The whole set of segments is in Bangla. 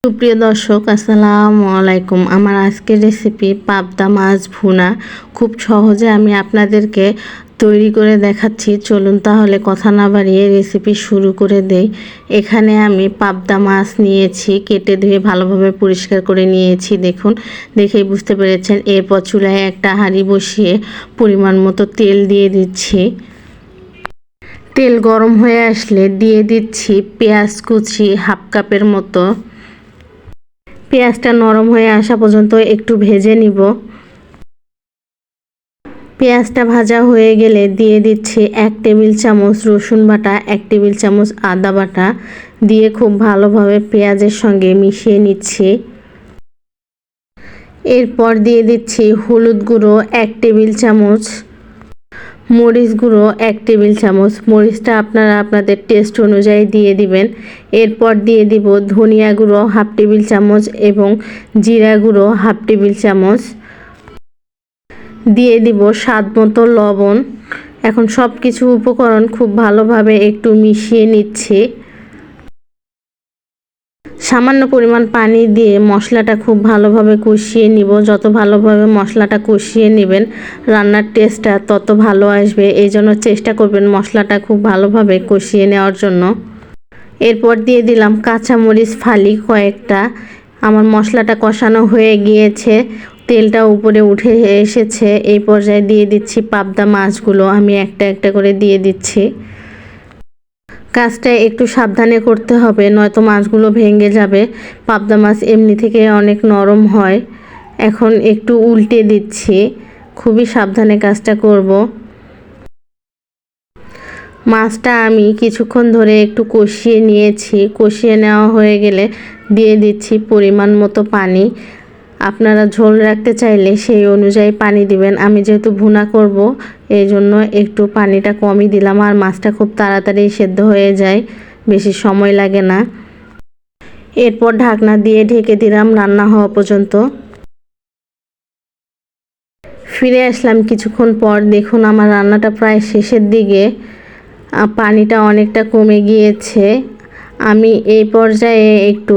সুপ্রিয় দর্শক, আসসালামু আলাইকুম। আমার আজকের রেসিপি পাবদা মাছ ভুনা। খুব সহজে আমি আপনাদেরকে তৈরি করে দেখাচ্ছি। চলুন তাহলে কথা না বাড়িয়ে রেসিপি শুরু করে দেই। এখানে আমি পাবদা মাছ নিয়েছি, কেটে ধুয়ে ভালোভাবে পরিষ্কার করে নিয়েছি। দেখুন, দেখেই বুঝতে পেরেছেন। এরপর চুলায় একটা হাঁড়ি বসিয়ে পরিমাণ মতো তেল দিয়ে দিচ্ছি। তেল গরম হয়ে আসলে দিয়ে দিচ্ছি পেঁয়াজ কুচি হাফ কাপের মতো। পেঁয়াজটা নরম হয়ে আসা পর্যন্ত একটু ভেজে নিব। পেঁয়াজটা ভাজা হয়ে গেলে দিয়ে দিচ্ছি 1 টেবিল চামচ রসুন বাটা, 1 টেবিল চামচ আদা বাটা দিয়ে খুব ভালোভাবে পেঁয়াজের সঙ্গে মিশিয়ে নিচ্ছি। এরপর দিয়ে দিচ্ছি হলুদ গুঁড়ো 1 টেবিল চামচ, মরিচ গুঁড়ো 1 টেবিল চামচ। মরিচটা আপনারা আপনাদের টেস্ট অনুযায়ী দিয়ে দিবেন। এরপর দিয়ে দিব ধনিয়া গুঁড়ো হাফ টেবিল চামচ এবং জিরা গুঁড়ো হাফ টেবিল চামচ। দিয়ে দিব স্বাদ মতো লবণ। এখন সব কিছু উপকরণ খুব ভালোভাবে একটু মিশিয়ে নিচ্ছি। সামান্য পরিমাণ পানি দিয়ে মশলাটা খুব ভালোভাবে কষিয়ে নিব। যত ভালোভাবে মশলাটা কষিয়ে নেবেন রান্নার টেস্টটা তত ভালো আসবে। এই জন্য চেষ্টা করবেন মশলাটা খুব ভালোভাবে কষিয়ে নেওয়ার জন্য। এরপর দিয়ে দিলাম কাঁচামরিচ ফালি কয়েকটা। আমার মশলাটা কষানো হয়ে গিয়েছে, তেলটা উপরে উঠে এসেছে। এই পর্যায়ে দিয়ে দিচ্ছি পাবদা মাছগুলো। আমি একটা একটা করে দিয়ে দিচ্ছি। কাজটা একটু সাবধানে করতে হবে, নয়তো মাছগুলো ভেঙে যাবে। পাবদা মাছ এমনি থেকে অনেক নরম হয়। এখন একটু উল্টে দিচ্ছি, খুবই সাবধানে কাজটা করব। মাছটা আমি কিছুক্ষণ ধরে একটু কষিয়ে নিয়েছি। কষিয়ে নেওয়া হয়ে গেলে দিয়ে দিচ্ছি পরিমাণ মতো পানি। আপনারা ঝোল রাখতে চাইলে সেই অনুযায়ী পানি দিবেন। আমি যেহেতু ভুনা করব এই জন্য একটু পানিটা কমই দিলাম। আর মাছটা খুব তাড়াতাড়ি সেদ্ধ হয়ে যায়, বেশি সময় লাগে না। এরপর ঢাকনা দিয়ে ঢেকে দিলাম রান্না হওয়া পর্যন্ত। ফিরে আসলাম কিছুক্ষণ পর। দেখুন আমার রান্নাটা প্রায় শেষের দিকে, পানিটা অনেকটা কমে গিয়েছে। আমি এই পর্যায়ে একটু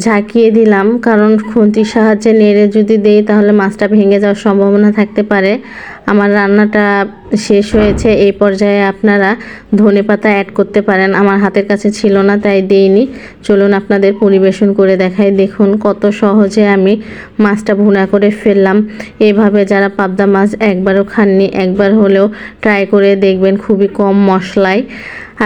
ঝাঁকিয়ে দিলাম, কারণ খুন্তির সাহায্যে নেড়ে যদি দেই তাহলে মাছটা ভেঙে যাওয়ার সম্ভাবনা থাকতে পারে। আমার রান্নাটা শেষ হয়েছে। এই পর্যায়ে আপনারা ধনেপাতা অ্যাড করতে পারেন। আমার হাতের কাছে ছিল না তাই দেইনি। চলুন আপনাদের পরিবেশন করে দেখাই। দেখুন কত সহজে আমি মাছটা ভুনা করে ফেললাম। এইভাবে যারা পাবদা মাছ একবারও খাননি, একবার হলেও ট্রাই করে দেখবেন, খুবই কম মশলায়।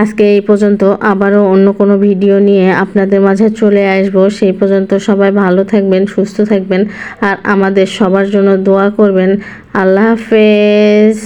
আজকে এই পর্যন্ত, আবারও অন্য কোনো ভিডিও নিয়ে আপনাদের মাঝে চলে আসবো। সেই পর্যন্ত সবাই ভালো থাকবেন, সুস্থ থাকবেন আর আমাদের সবার জন্য দোয়া করবেন। আল্লাহ হাফেজ।